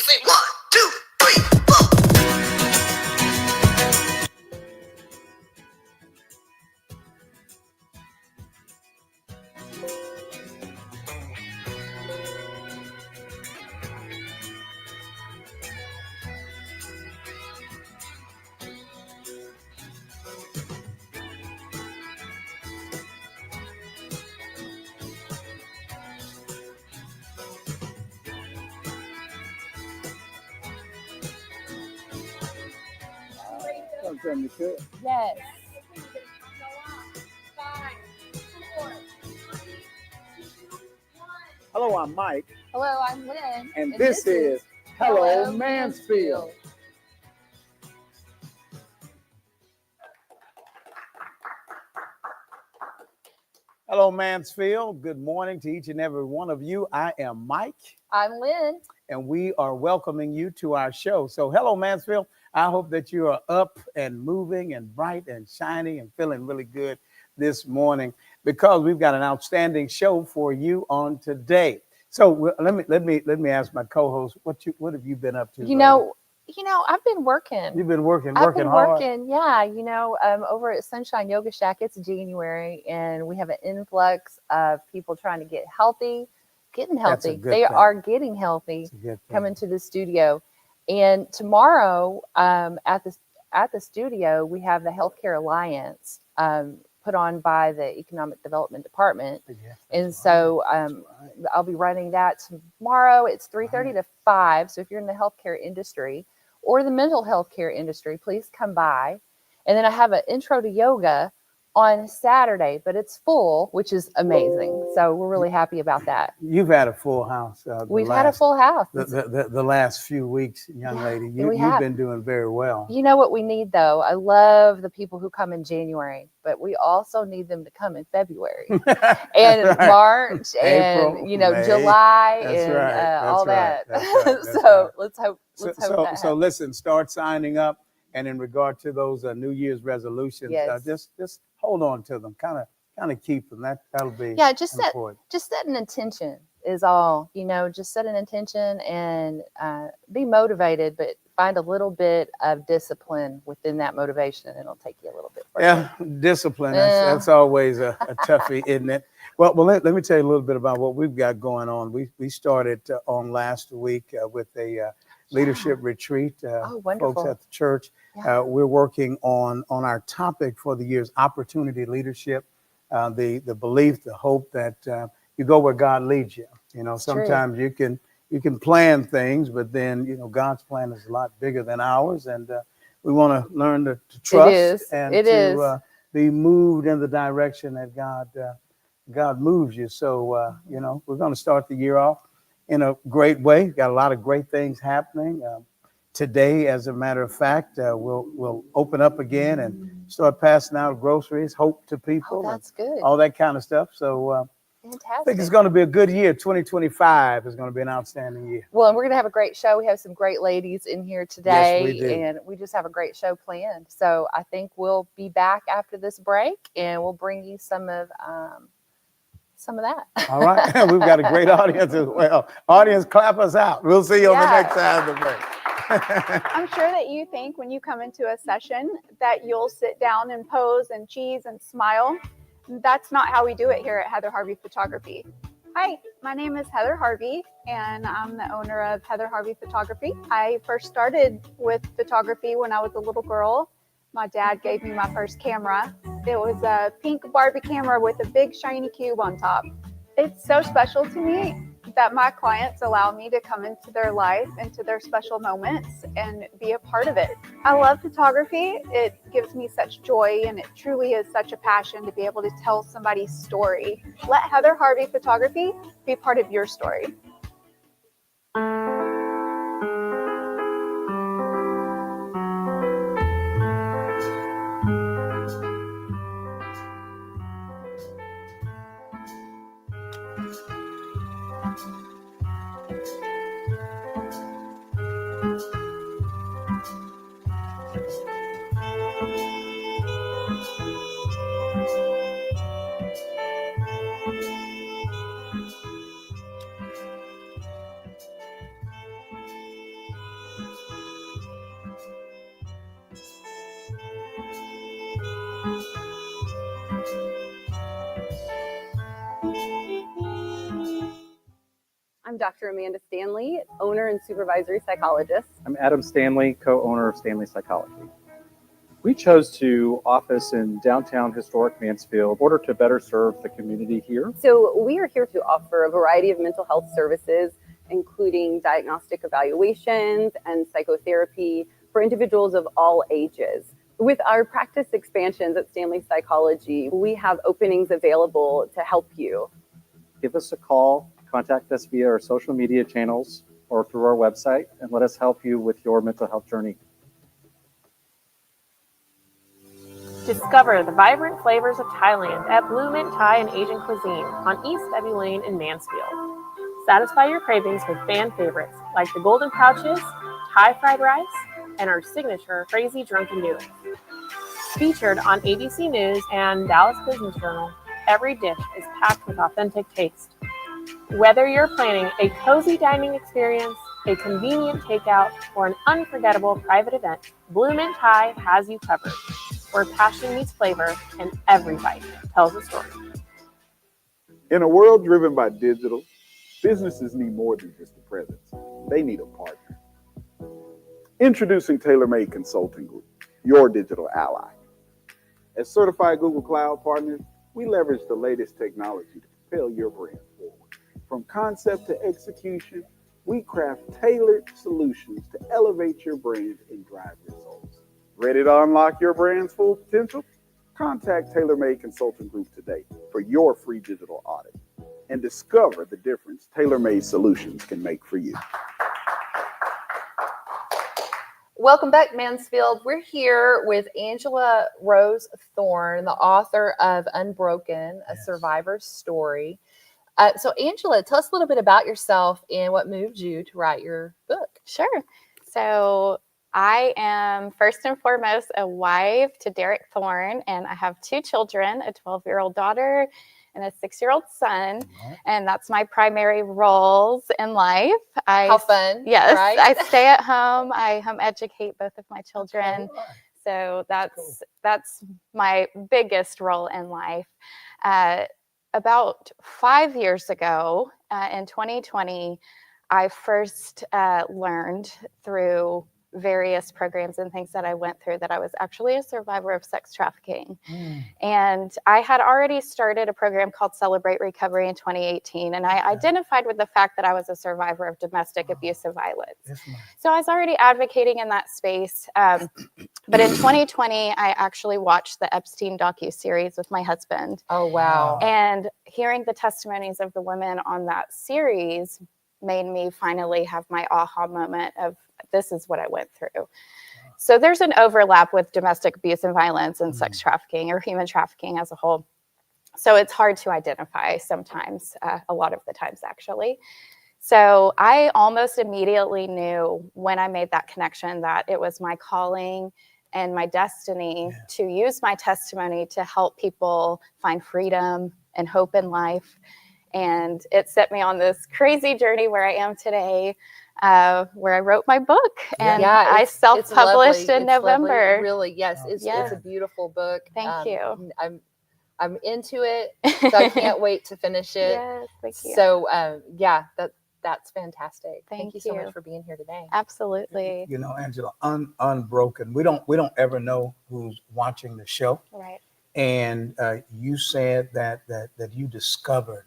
say 1, 2, 3, 4. Yes. Hello, I'm Mike. Hello, I'm Lynn. And this is Hello Mansfield. Hello, Mansfield. Good morning to each and every one of you. I am Mike. I'm Lynn. And we are welcoming you to our show. So, hello, Mansfield. I hope that you are up and moving and bright and shiny and feeling really good this morning, because we've got an outstanding show for you on today. So let me ask my co-host, what have you been up to? You know, I've been working. You've been working I've been hard. working, yeah. Over at Sunshine Yoga Shack, it's January, and we have an influx of people trying to get healthy, getting healthy. They are getting healthy, coming to the studio. And tomorrow, at the studio, we have the Healthcare Alliance put on by the Economic Development Department. So I'll be running that tomorrow. It's 3:30 to 5. So if you're in the healthcare industry or the mental health care industry, please come by. And then I have an intro to yoga on Saturday, but it's full, which is amazing. So we're really happy about that. You've had a full house. We've had a full house. The last few weeks, young lady. You've been doing very well. You know what we need, though? I love the people who come in January, but we also need them to come in February and March and, April, May. July That's all that. That's so right. let's hope that So listen, start signing up. And in regard to those New Year's resolutions, just hold on to them, kind of keep them. That'll be important. Just set an intention is all. Just set an intention and be motivated, but find a little bit of discipline within that motivation, and it'll take you a little bit further. Yeah, discipline. That's always a toughie, isn't it? Well, let me tell you a little bit about what we've got going on. We started on last week with a leadership retreat. Wonderful. Folks at the church. Yeah. We're working on our topic for the year's opportunity leadership, the belief, the hope that you go where God leads you. Sometimes you can plan things, but then, God's plan is a lot bigger than ours. And we want to learn to trust and to be moved in the direction that God moves you. So, we're going to start the year off in a great way. Got a lot of great things happening. Today, as a matter of fact, we'll open up again and start passing out groceries, hope to people. Oh, that's good. All that kind of stuff. So fantastic. I think it's going to be a good year. 2025 is going to be an outstanding year. Well, and we're going to have a great show. We have some great ladies in here today. Yes, we do. And we just have a great show planned. So I think we'll be back after this break, and we'll bring you some of that. All right. We've got a great audience as well. Audience, clap us out. We'll see you on the next side of the break. I'm sure that you think when you come into a session that you'll sit down and pose and cheese and smile. That's not how we do it here at Heather Harvey Photography. Hi, my name is Heather Harvey, and I'm the owner of Heather Harvey Photography. I first started with photography when I was a little girl. My dad gave me my first camera. It was a pink Barbie camera with a big shiny cube on top. It's so special to me that my clients allow me to come into their life, into their special moments, and be a part of it. I love photography. It gives me such joy, and it truly is such a passion to be able to tell somebody's story. Let Heather Harvey Photography be part of your story. I'm Dr. Amanda Stanley, owner and supervisory psychologist. I'm Adam Stanley, co-owner of Stanley Psychology. We chose to office in downtown historic Mansfield in order to better serve the community here. So we are here to offer a variety of mental health services, including diagnostic evaluations and psychotherapy for individuals of all ages. With our practice expansions at Stanley Psychology, we have openings available to help you. Give us a call, contact us via our social media channels or through our website, and let us help you with your mental health journey. Discover the vibrant flavors of Thailand at Blue Mint Thai and Asian Cuisine on East Debbie Lane in Mansfield. Satisfy your cravings with fan favorites like the Golden Pouches, Thai fried rice, and our signature Crazy Drunken Noodles. Featured on ABC News and Dallas Business Journal, every dish is packed with authentic taste. Whether you're planning a cozy dining experience, a convenient takeout, or an unforgettable private event, Blue Mint Thai has you covered, where passion meets flavor and every bite tells a story. In a world driven by digital, businesses need more than just a presence. They need a partner. Introducing TaylorMade Consulting Group, your digital ally. As certified Google Cloud partners, we leverage the latest technology to propel your brand forward. From concept to execution, we craft tailored solutions to elevate your brand and drive results. Ready to unlock your brand's full potential? Contact TaylorMade Consulting Group today for your free digital audit and discover the difference TaylorMade solutions can make for you. Welcome back, Mansfield. We're here with Angela Rose Thorne, the author of Unbroken, a survivor's story. So, Angela, tell us a little bit about yourself and what moved you to write your book. Sure. So, I am first and foremost a wife to Derek Thorne, and I have two children, a 12-year-old daughter and a 6-year-old son, and that's my primary roles in life. How fun. Yes, right? I stay at home. I home educate both of my children. Okay. So that's Cool. that's my biggest role in life. About 5 years ago, in 2020, I first learned through various programs and things that I went through that I was actually a survivor of sex trafficking. And I had already started a program called Celebrate Recovery in 2018. And I identified with the fact that I was a survivor of domestic abusive violence. So I was already advocating in that space. But in 2020, I actually watched the Epstein docuseries with my husband. Oh, wow. And hearing the testimonies of the women on that series made me finally have my aha moment of this is what I went through. So there's an overlap with domestic abuse and violence and sex trafficking or human trafficking as a whole. So it's hard to identify sometimes, a lot of the times actually. So I almost immediately knew when I made that connection that it was my calling and my destiny to use my testimony to help people find freedom and hope in life. And it set me on this crazy journey where I am today, where I wrote my book and I self-published in November. Lovely. Really, yes, it's a beautiful book. Thank you. I'm into it, so I can't wait to finish it. Yes, thank you. So that's fantastic. Thank you so you. much for being here today. Absolutely. You know, Angela, Unbroken. We don't ever know who's watching the show. Right. And you said that you discovered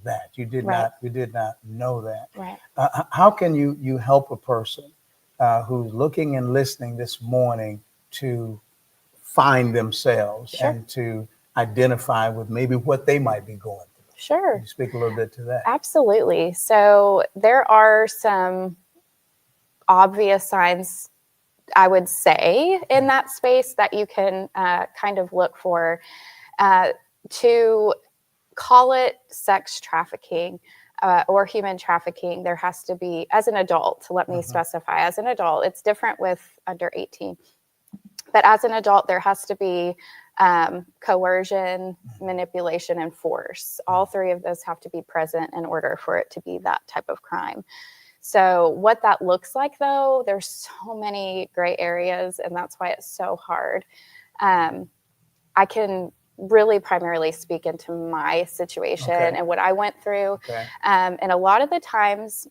that you did not know that. Right. How can you help a person who's looking and listening this morning to find themselves and to identify with maybe what they might be going through? Sure. Can you speak a little bit to that? Absolutely. So there are some obvious signs, I would say, in that space that you can kind of look for. To call it sex trafficking or human trafficking, there has to be, as an adult, let me specify, as an adult, it's different with under 18. But as an adult, there has to be coercion, manipulation, and force. All three of those have to be present in order for it to be that type of crime. So what that looks like, though, there's so many gray areas, and that's why it's so hard. I can really primarily speak into my situation and what I went through. And a lot of the times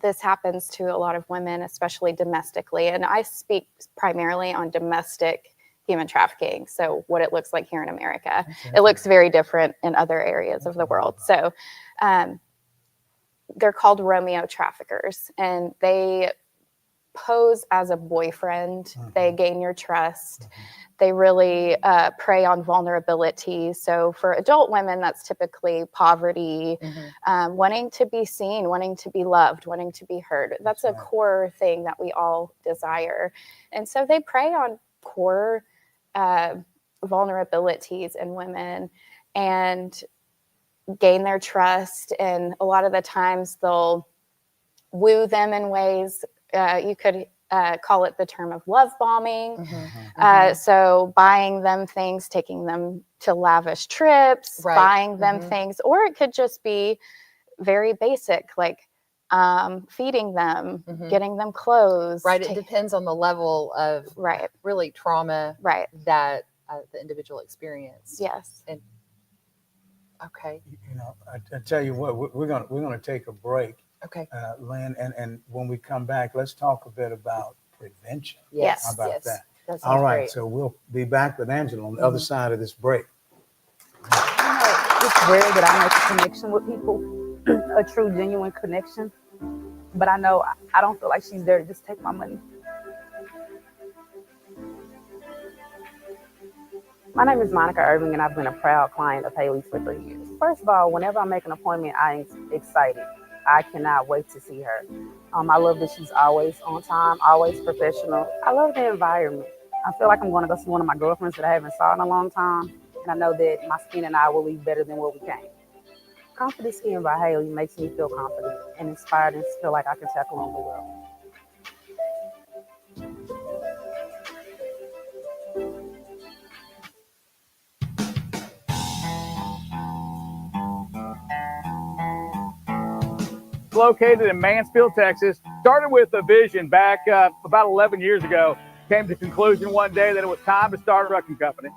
this happens to a lot of women, especially domestically. And I speak primarily on domestic human trafficking. So what it looks like here in America. It looks very different in other areas of the world. So they're called Romeo traffickers, and they pose as a boyfriend. They gain your trust. They really prey on vulnerability. So for adult women, that's typically poverty, wanting to be seen, wanting to be loved, wanting to be heard. That's a core thing that we all desire. And so they prey on core vulnerabilities in women and gain their trust. And a lot of the times they'll woo them in ways, you could call it the term of love bombing. So buying them things, taking them to lavish trips, buying them things, or it could just be very basic, like feeding them, getting them clothes. It depends on the level of really trauma that the individual experienced. Yes. And okay. You know, I tell you what, we're gonna take a break. Okay. Lynn, and when we come back, let's talk a bit about prevention. Yes. How about that? That All right. great. So we'll be back with Angela on the other side of this break. It's rare that I make a connection with people, a true, genuine connection. But I know I don't feel like she's there to just take my money. My name is Monica Irving, and I've been a proud client of Haley's for 3 years. First of all, whenever I make an appointment, I'm excited. I cannot wait to see her. I love that she's always on time, always professional. I love the environment. I feel like I'm going to go see one of my girlfriends that I haven't saw in a long time, and I know that my skin and I will leave better than what we came. Confident Skin by Haley makes me feel confident and inspired and feel like I can tackle on the world. Located in Mansfield, Texas. Started with a vision back about 11 years ago. Came to the conclusion one day that it was time to start a trucking company.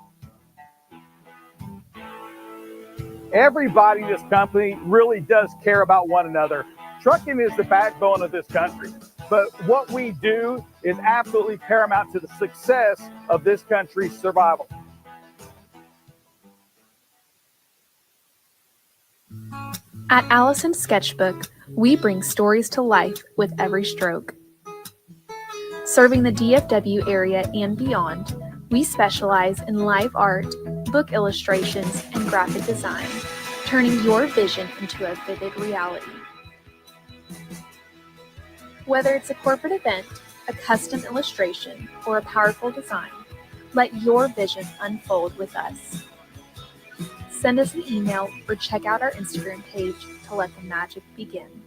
Everybody in this company really does care about one another. Trucking is the backbone of this country. But what we do is absolutely paramount to the success of this country's survival. At Allison Sketchbook, we bring stories to life with every stroke. Serving the DFW area and beyond, we specialize in live art, book illustrations, and graphic design, turning your vision into a vivid reality. Whether it's a corporate event, a custom illustration, or a powerful design, let your vision unfold with us. Send us an email or check out our Instagram page to let the magic begin.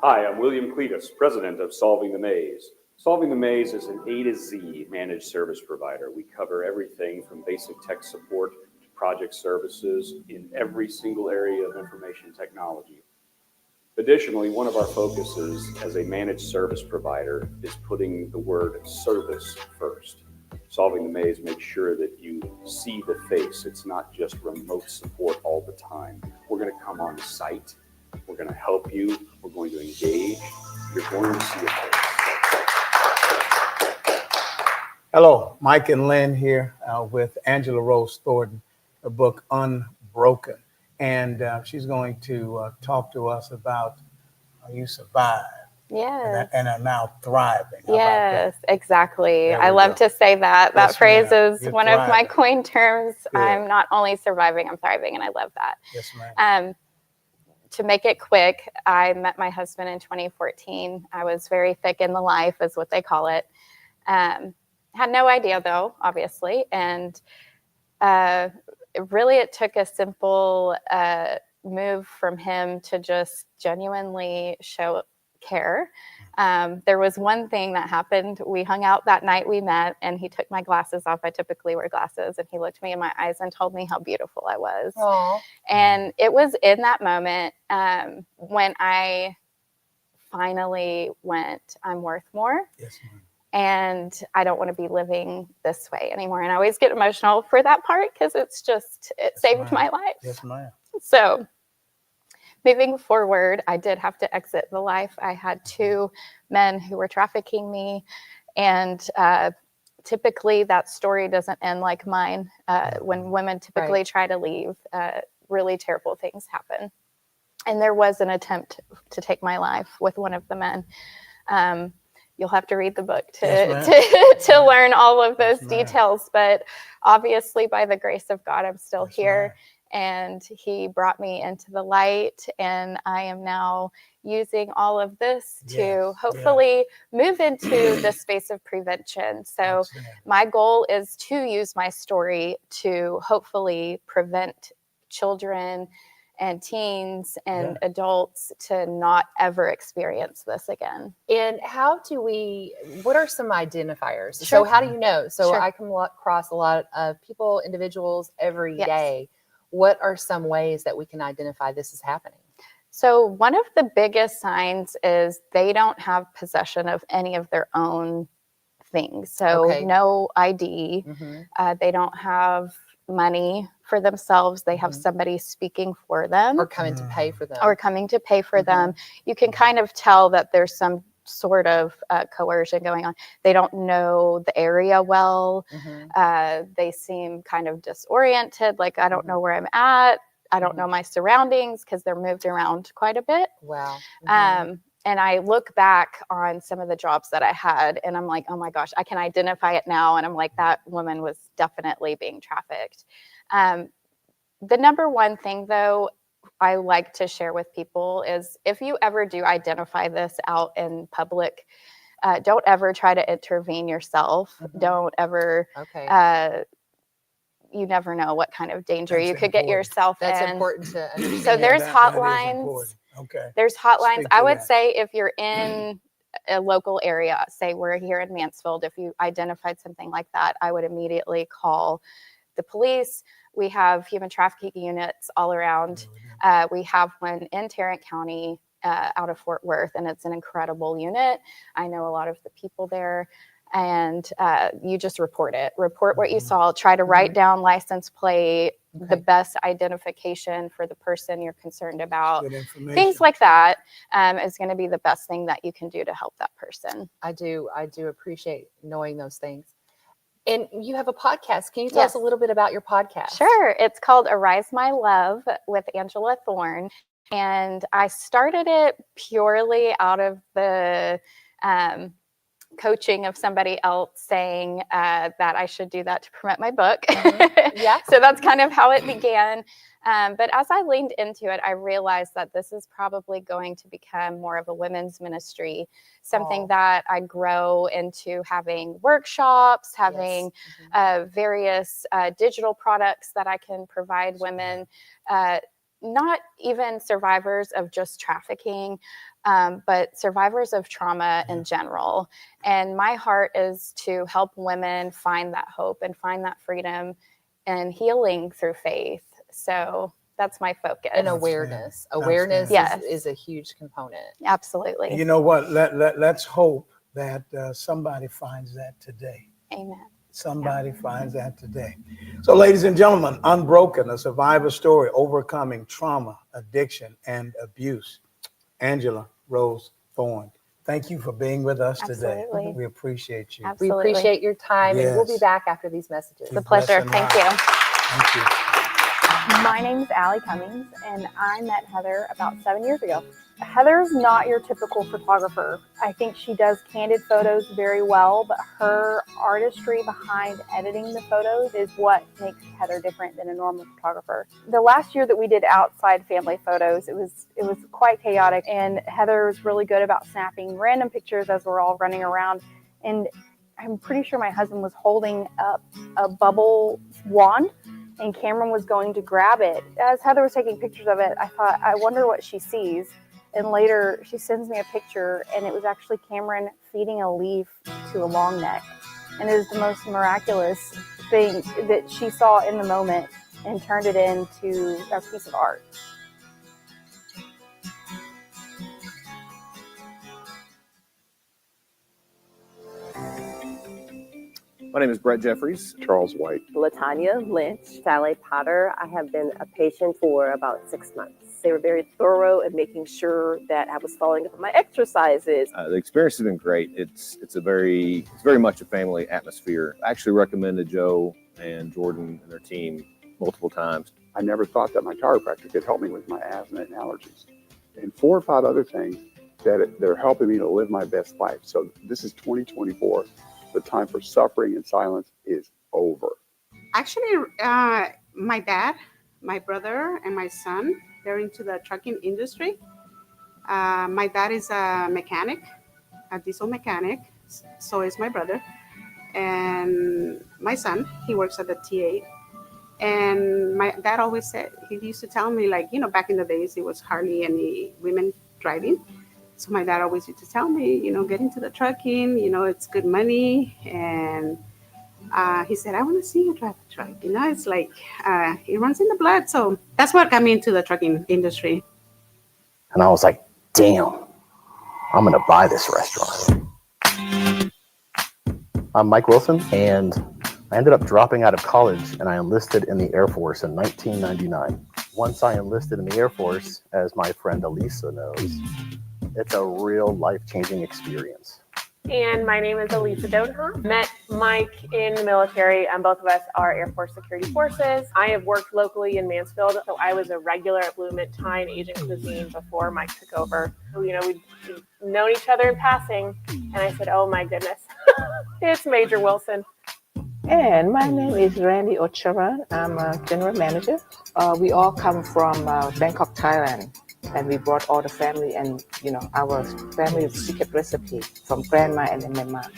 Hi, I'm William Cletus, president of Solving the Maze. Solving the Maze is an A to Z managed service provider. We cover everything from basic tech support to project services in every single area of information technology. Additionally, one of our focuses as a managed service provider is putting the word service first. Solving the Maze makes sure that you see the face. It's not just remote support all the time. We're going to come on site. We're going to help you. We're going to engage. You're going to see a face. Hello, Mike and Lynn here with Angela Rose Thorne, the book Unbroken. And she's going to talk to us about how you survived. Yes. And are now thriving. Yes, exactly. I love to say that. That phrase is one of my coined terms. Good. I'm not only surviving, I'm thriving, and I love that. Yes, ma'am. To make it quick, I met my husband in 2014. I was very thick in the life, is what they call it. Had no idea, though, obviously. And it took a simple move from him to just genuinely show care. There was one thing that happened. We hung out that night we met, and he took my glasses off. I typically wear glasses, and he looked me in my eyes and told me how beautiful I was. Aww. And it was in that moment when I finally went, I'm worth more. Yes, ma'am. and I don't want to be living this way anymore. And I always get emotional for that part because it saved my life. Yes, ma'am. So moving forward, I did have to exit the life. I had 2 men who were trafficking me, and typically that story doesn't end like mine. When women typically try to leave, really terrible things happen. And there was an attempt to take my life with one of the men. You'll have to read the book to learn all of those details. But obviously, by the grace of God, I'm still here. And he brought me into the light. And I am now using all of this to hopefully move into the space of prevention. So my goal is to use my story to hopefully prevent children and teens and adults to not ever experience this again. And what are some identifiers? So how do you know? So I come across a lot of people, individuals every day. What are some ways that we can identify this is happening? So one of the biggest signs is they don't have possession of any of their own things. So no ID, they don't have money for themselves. They have somebody speaking for them. Or coming to pay for them. You can kind of tell that there's some sort of coercion going on. They don't know the area well. They seem kind of disoriented, like I don't know where I'm at. I don't know my surroundings because they're moved around quite a bit. Wow. And I look back on some of the jobs that I had and I'm like, oh my gosh, I can identify it now. And I'm like, that woman was definitely being trafficked. The number one thing though, I like to share with people is if you ever do identify this out in public, don't ever try to intervene yourself. Don't ever, you never know what kind of danger you could get yourself in. That's important to understand. So there's hotlines. There's hotlines. I would say if you're in a local area, say we're here in Mansfield, if you identified something like that, I would immediately call the police. We have human trafficking units all around. We have one in Tarrant County out of Fort Worth, and it's an incredible unit. I know a lot of the people there. And you just report it. Report what you saw. Try to write down license plate, the best identification for the person you're concerned about. Things like that is going to be the best thing that you can do to help that person. I do appreciate knowing those things. And you have a podcast. Can you tell us a little bit about your podcast? Sure. It's called Arise My Love with Angela Thorne. And I started it purely out of the coaching of somebody else saying that I should do that to promote my book. So that's kind of how it began. But as I leaned into it, I realized that this is probably going to become more of a women's ministry, something that I grow into having workshops, having various digital products that I can provide women, not even survivors of just trafficking, but survivors of trauma in general. And my heart is to help women find that hope and find that freedom and healing through faith. So that's my focus. And awareness. Awareness is a huge component. Absolutely. You know what? Let's hope that somebody finds that today. Amen. Somebody finds that today. So, ladies and gentlemen, Unbroken, a survivor story overcoming trauma, addiction, and abuse. Angela Rose Thorne, thank you for being with us today. We appreciate you. We appreciate your time, and we'll be back after these messages. It's a pleasure. Thank you. Thank you. My name's Allie Cummings, and I met Heather about 7 years ago. Heather's not your typical photographer. I think she does candid photos very well, but her artistry behind editing the photos is what makes Heather different than a normal photographer. The last year that we did outside family photos, it was quite chaotic, and Heather was really good about snapping random pictures as we're all running around. And I'm pretty sure my husband was holding up a bubble wand, and Cameron was going to grab it. As Heather was taking pictures of it, I thought, I wonder what she sees. And later she sends me a picture, and it was actually Cameron feeding a leaf to a long neck. And it was the most miraculous thing that she saw in the moment and turned it into a piece of art. My name is Brett Jeffries. Charles White. Latanya Lynch. Sally Potter. I have been a patient for about 6 months. They were very thorough in making sure that I was following up on my exercises. The experience has been great. It's very much a family atmosphere. I actually recommended Joe and Jordan and their team multiple times. I never thought that my chiropractor could help me with my asthma and allergies, and 4 or 5 other things that are helping me to live my best life. So this is 2024. The time for suffering and silence is over. Actually, my dad, my brother, and my son, they're into the trucking industry. My dad is a mechanic, a diesel mechanic. So is my brother. And my son, he works at the T8. And my dad always said, he used to tell me, like, back in the days, it was hardly any women driving. So my dad always used to tell me, get into the trucking, it's good money. And he said, I want to see you drive a truck. It's like, it runs in the blood. So that's what got me into the trucking industry. And I was like, damn, I'm going to buy this restaurant. I'm Mike Wilson, and I ended up dropping out of college, and I enlisted in the Air Force in 1999. Once I enlisted in the Air Force, as my friend Elisa knows, it's a real life-changing experience. And my name is Elisa Dodenhoff. Met Mike in the military, and both of us are Air Force Security Forces. I have worked locally in Mansfield, so I was a regular at Blue Mint Thai and Asian Cuisine before Mike took over. We'd known each other in passing, and I said, oh my goodness, it's Major Wilson. And my name is Randy Ocharan. I'm a general manager. We all come from Bangkok, Thailand. And we brought all the family and, our family's secret recipe from grandma and then my mom.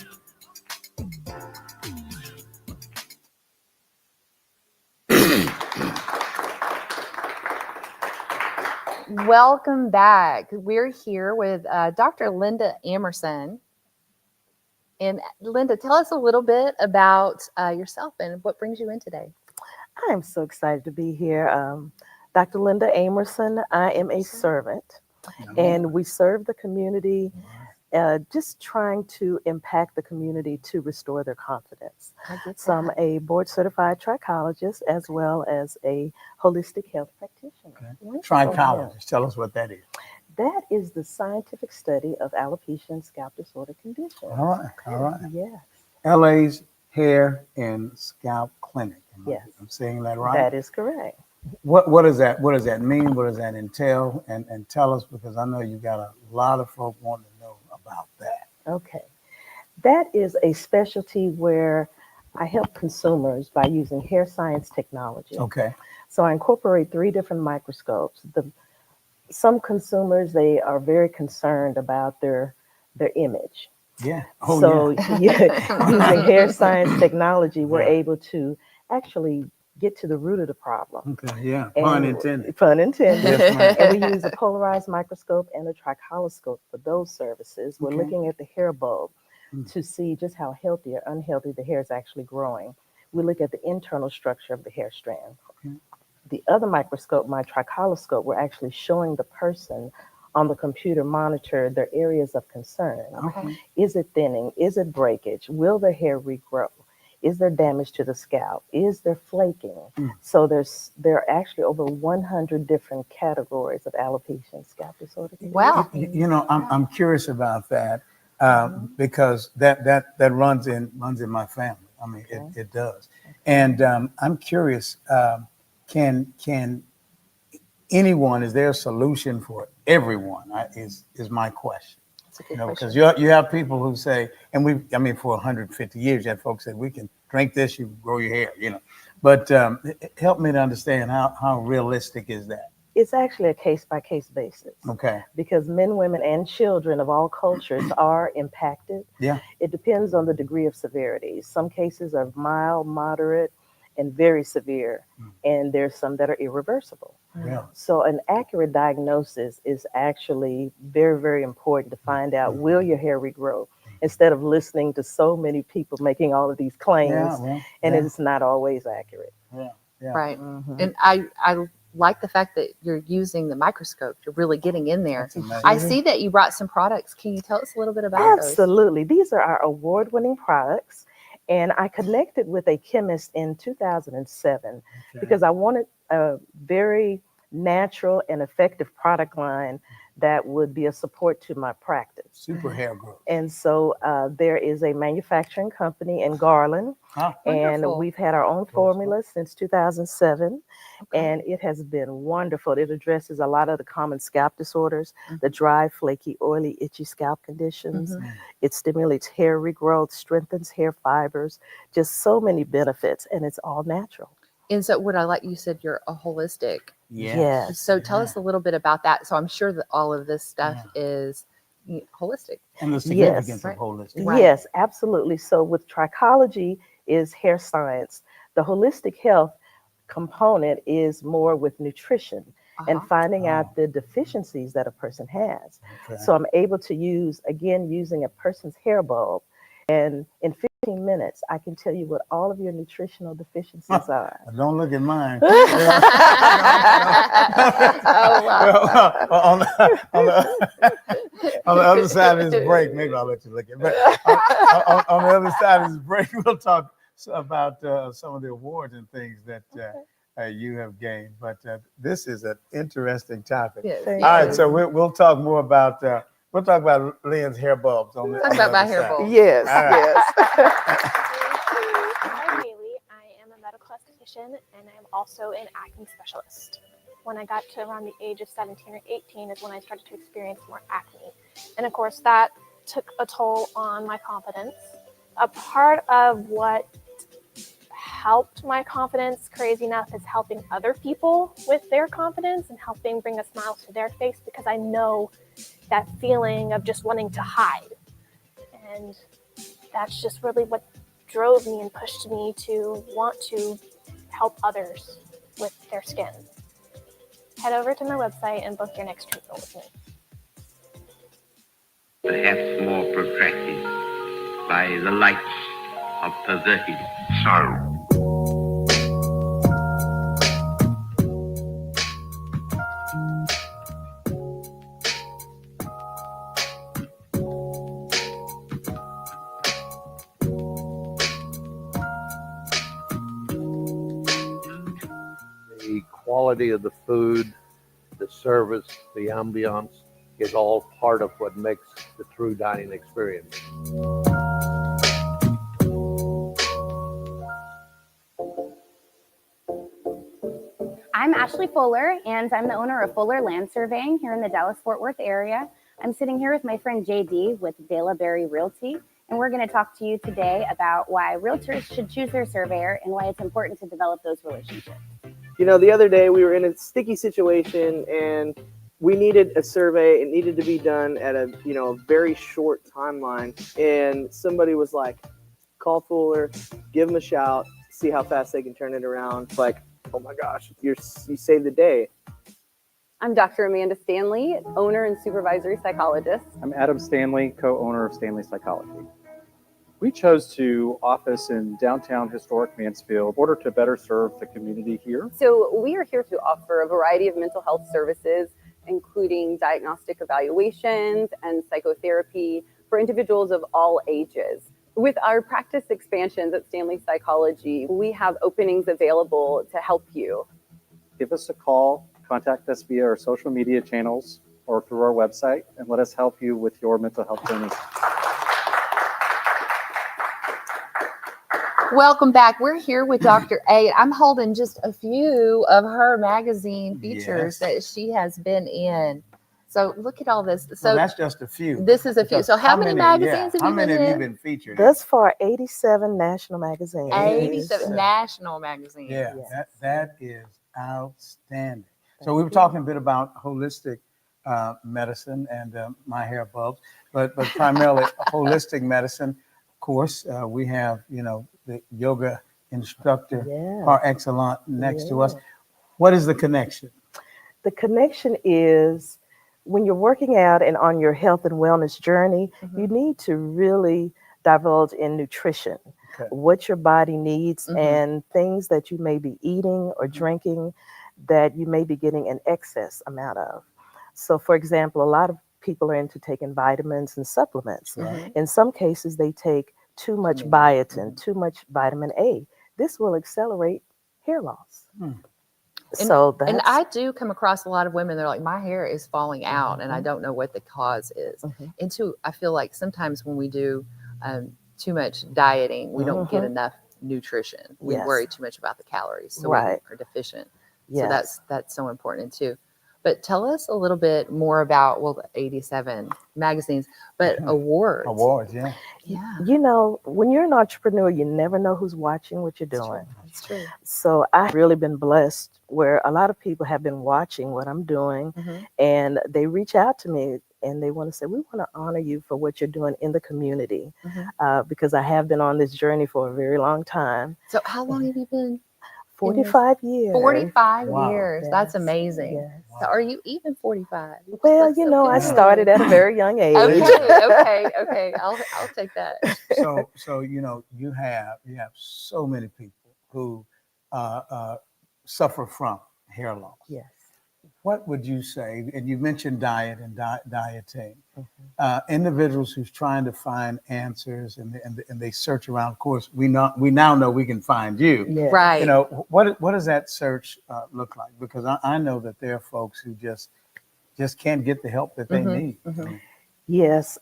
Welcome back. We're here with Dr. Linda Amerson. And Linda, tell us a little bit about yourself and what brings you in today. I'm so excited to be here. Dr. Linda Amerson, I am a servant, and we serve the community, just trying to impact the community to restore their confidence. So I'm a board-certified trichologist as well as a holistic health practitioner. Okay. Trichologist, tell us what that is. That is the scientific study of alopecia and scalp disorder conditions. All right. Yes. LA's Hair and Scalp Clinic. Yes. I'm saying that right? That is correct. What is that? What does that mean? What does that entail? And tell us, because I know you got a lot of folk wanting to know about that. Okay. That is a specialty where I help consumers by using hair science technology. Okay. So I incorporate 3 different microscopes. Some consumers, they are very concerned about their image. Yeah. Using hair science technology, we're able to actually get to the root of the problem. Okay, yeah, pun intended. Pun intended. Yes, and we use a polarized microscope and a tricholoscope for those services. We're looking at the hair bulb to see just how healthy or unhealthy the hair is actually growing. We look at the internal structure of the hair strand. Okay. The other microscope, my tricholoscope, we're actually showing the person on the computer monitor their areas of concern. Okay. Is it thinning? Is it breakage? Will the hair regrow? Is there damage to the scalp? Is there flaking? So there are actually over 100 different categories of alopecia and scalp disorder. Wow. I'm curious about that because that runs in my family. I mean, it does. And I'm curious, can anyone, is there a solution for everyone? Is my question. Because you have people who say, and for 150 years, you have folks said, we can drink this, you grow your hair, But help me to understand how realistic is that? It's actually a case-by-case basis. Okay. Because men, women, and children of all cultures are impacted. Yeah. It depends on the degree of severity. Some cases are mild, moderate, and very severe, and there's some that are irreversible. Yeah. So an accurate diagnosis is actually very, very important to find out, will your hair regrow? Instead of listening to so many people making all of these claims, it's not always accurate. Yeah. Right. And I like the fact that you're using the microscope. You're really getting in there. I see that you brought some products. Can you tell us a little bit about those? Absolutely. These are our award-winning products. And I connected with a chemist in 2007 because I wanted a very natural and effective product line that would be a support to my practice. Super hair growth. And so there is a manufacturing company in Garland, and we've had our own formula since 2007, and it has been wonderful. It addresses a lot of the common scalp disorders, the dry, flaky, oily, itchy scalp conditions. It stimulates hair regrowth, strengthens hair fibers, just so many benefits, and it's all natural. And so what I like, you said you're a holistic. Yes. So tell us a little bit about that. So I'm sure that all of this stuff is holistic. And the significance of holistic. Yes, absolutely. So with trichology is hair science. The holistic health component is more with nutrition and finding out the deficiencies that a person has. So I'm able to use, again, using a person's hair bulb, and in 15 minutes, I can tell you what all of your nutritional deficiencies are. Don't look at mine. Oh, wow. On the other side of this break, maybe I'll let you look at it. But on the other side of this break, we'll talk about some of the awards and things that you have gained. But this is an interesting topic. Yes. All right, so we'll talk more about we'll talk about Lynn's hair bulbs on the Talk about my hair bulbs. Yes, yes. I'm Haley. I am a medical esthetician and I'm also an acne specialist. When I got to around the age of 17 or 18 is when I started to experience more acne. And of course that took a toll on my confidence. A part of what helped my confidence, crazy enough, is helping other people with their confidence and helping bring a smile to their face, because I know that feeling of just wanting to hide. And that's just really what drove me and pushed me to want to help others with their skin. Head over to my website and book your next treatment with me. Perhaps more protracted by the lights of perverted sorrow. The quality of the food, the service, the ambiance is all part of what makes the true dining experience. I'm Ashley Fuller, and I'm the owner of Fuller Land Surveying here in the Dallas-Fort Worth area. I'm sitting here with my friend JD with Dela Berry Realty, and we're going to talk to you today about why realtors should choose their surveyor and why it's important to develop those relationships. You know, the other day we were in a sticky situation and we needed a survey. It needed to be done at a, very short timeline. And somebody was like, call Fuller, give them a shout, see how fast they can turn it around. Like, oh my gosh, you saved the day. I'm Dr. Amanda Stanley, owner and supervisory psychologist. I'm Adam Stanley, co-owner of Stanley Psychology. We chose to office in downtown historic Mansfield in order to better serve the community here. So we are here to offer a variety of mental health services, including diagnostic evaluations and psychotherapy for individuals of all ages. With our practice expansions at Stanley Psychology, we have openings available to help you. Give us a call, contact us via our social media channels or through our website, and let us help you with your mental health journey. Welcome back. We're here with Dr. A. I'm holding just a few of her magazine features that she has been in. So look at all this. So that's just a few. This is a few. So how many magazines have you been in? How many have you been featured? Thus far, 87 national magazines. 87 national magazines. Yeah, that is outstanding. So we were talking a bit about holistic medicine and my hair bulbs, but primarily holistic medicine. Of course, we have, the yoga instructor par excellence next to us. What is the connection? The connection is when you're working out and on your health and wellness journey, you need to really divulge in nutrition, what your body needs and things that you may be eating or drinking that you may be getting an excess amount of. So for example, a lot of people are into taking vitamins and supplements. In some cases, they take too much biotin, too much vitamin A. This will accelerate hair loss. So and I do come across a lot of women. They're like, my hair is falling out, and I don't know what the cause is. And two, I feel like sometimes when we do too much dieting, we don't get enough nutrition. We worry too much about the calories, so we are deficient. So that's so important too. But tell us a little bit more about, well, the 87 magazines, but awards. Awards, yeah. You know, when you're an entrepreneur, you never know who's watching what you're doing. That's true. So I've really been blessed where a lot of people have been watching what I'm doing, and they reach out to me and they want to say, we want to honor you for what you're doing in the community, because I have been on this journey for a very long time. So how long have you been? 45 years. 45 years. That's amazing. So are you even 45? Well, you know, I started at a very young age. Okay. I'll take that. So you know, you have so many people who suffer from hair loss. Yes. What would you say? And you mentioned diet and dieting. Individuals who's trying to find answers and they search around. Of course, we now know we can find you. Right. You know, what does that search look like? Because I know that there are folks who just can't get the help that they need. Yes.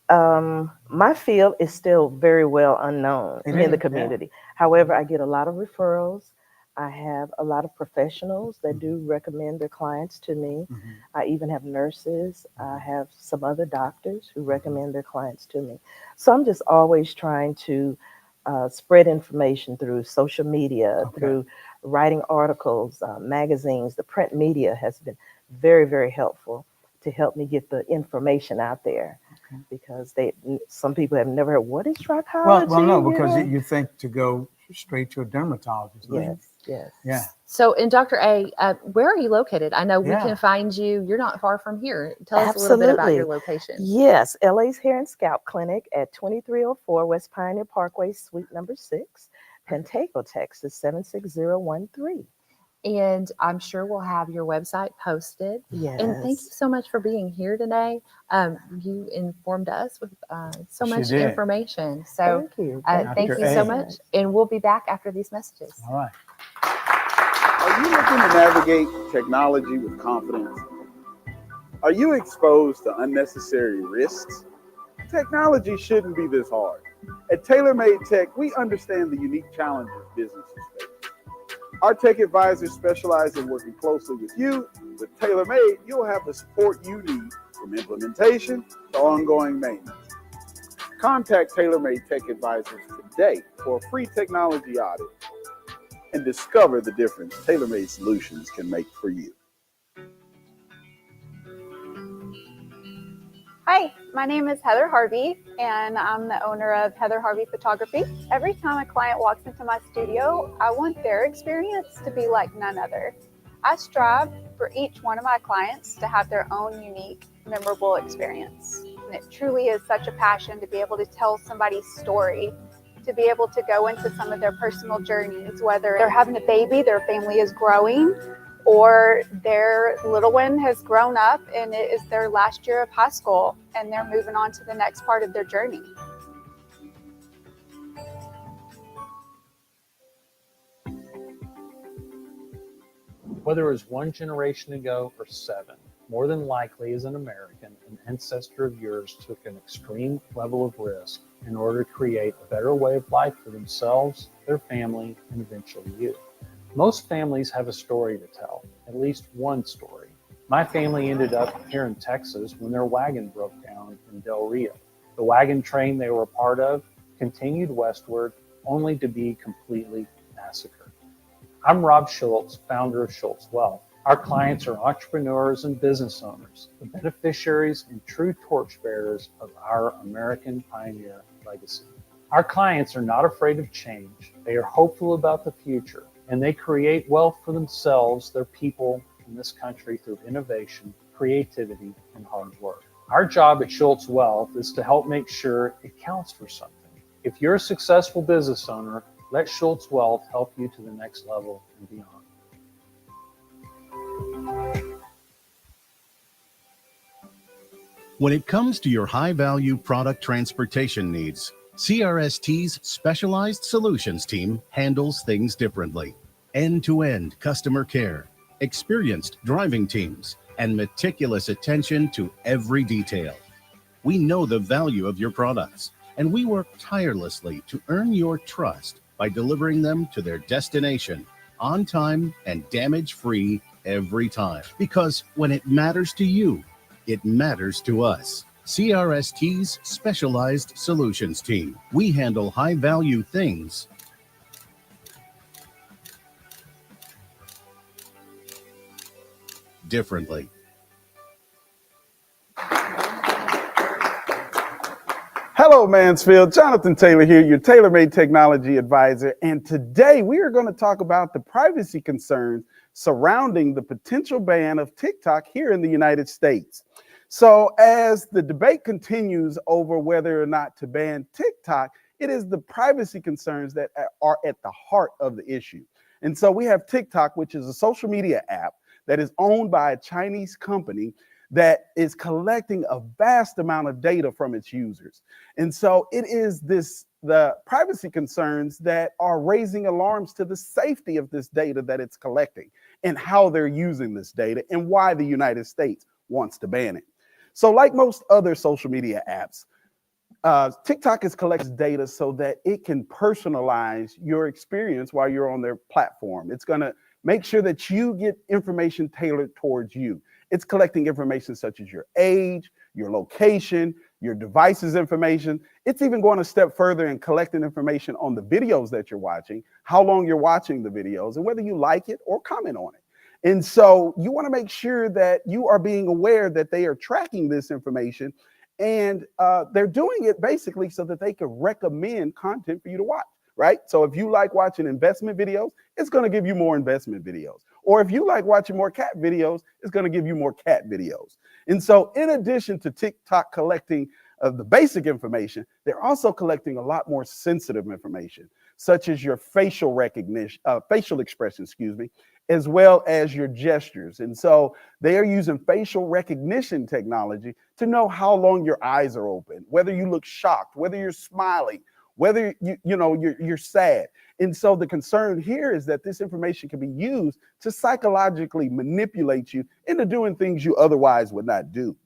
My field is still very well unknown in the community. However, I get a lot of referrals. I have a lot of professionals that do recommend their clients to me. I even have nurses. I have some other doctors who recommend their clients to me. So I'm just always trying to spread information through social media, through writing articles, magazines. The print media has been very, very helpful to help me get the information out there. Because some people have never heard, what is trichology? Well, no, because you think to go straight to a dermatologist. Yes. Yeah. So, and Dr. A, where are you located? I know we can find you. You're not far from here. Tell us a little bit about your location. Yes, LA's Hair and Scalp Clinic at 2304 West Pioneer Parkway, Suite number 6, Pantego, Texas, 76013. And I'm sure we'll have your website posted. Yes. And thank you so much for being here today. You informed us with so much information. So thank you so much. And we'll be back after these messages. All right. Are you looking to navigate technology with confidence? Are you exposed to unnecessary risks? Technology shouldn't be this hard. At TaylorMade Tech, we understand the unique challenges businesses face. Our tech advisors specialize in working closely with you. With TaylorMade, you'll have the support you need from implementation to ongoing maintenance. Contact TaylorMade Tech Advisors today for a free technology audit and discover the difference TaylorMade solutions can make for you. Hi, my name is Heather Harvey, and I'm the owner of Heather Harvey Photography. Every time a client walks into my studio, I want their experience to be like none other. I strive for each one of my clients to have their own unique, memorable experience. And it truly is such a passion to be able to tell somebody's story, to be able to go into some of their personal journeys, whether they're having a baby, their family is growing, or their little one has grown up and it is their last year of high school and they're moving on to the next part of their journey. Whether it was one generation ago or 7, more than likely as an American, an ancestor of yours took an extreme level of risk in order to create a better way of life for themselves, their family, and eventually you. Most families have a story to tell, at least one story. My family ended up here in Texas when their wagon broke down in Del Rio. The wagon train they were a part of continued westward, only to be completely massacred. I'm Rob Schultz, founder of Schultz Wealth. Our clients are entrepreneurs and business owners, the beneficiaries and true torchbearers of our American pioneer legacy. Our clients are not afraid of change. They are hopeful about the future, and they create wealth for themselves, their people, in this country through innovation, creativity, and hard work. Our job at Schultz Wealth is to help make sure it counts for something. If you're a successful business owner, let Schultz Wealth help you to the next level and beyond. When it comes to your high-value product transportation needs, CRST's specialized solutions team handles things differently. End-to-end customer care, experienced driving teams, and meticulous attention to every detail. We know the value of your products, and we work tirelessly to earn your trust by delivering them to their destination on time and damage-free every time. Because when it matters to you, it matters to us. CRST's specialized solutions team. We handle high-value things differently. Hello, Mansfield. Jonathan Taylor here, your tailor-made technology advisor. And today we are going to talk about the privacy concerns surrounding the potential ban of TikTok here in the United States. So as the debate continues over whether or not to ban TikTok, it is the privacy concerns that are at the heart of the issue. And so we have TikTok, which is a social media app that is owned by a Chinese company that is collecting a vast amount of data from its users. And so it is the privacy concerns that are raising alarms to the safety of this data that it's collecting and how they're using this data and why the United States wants to ban it. So like most other social media apps, TikTok is collecting data so that it can personalize your experience while you're on their platform. It's going to make sure that you get information tailored towards you. It's collecting information such as your age, your location, your device's information. It's even going a step further in collecting information on the videos that you're watching, how long you're watching the videos, and whether you like it or comment on it. And so you want to make sure that you are being aware that they are tracking this information, and they're doing it basically so that they can recommend content for you to watch, right? So if you like watching investment videos, it's going to give you more investment videos. Or if you like watching more cat videos, it's going to give you more cat videos. And so in addition to TikTok collecting the basic information, they're also collecting a lot more sensitive information, such as your facial recognition, facial expression, as well as your gestures. And so they are using facial recognition technology to know how long your eyes are open, whether you look shocked, whether you're smiling, whether you're sad. And so the concern here is that this information can be used to psychologically manipulate you into doing things you otherwise would not do.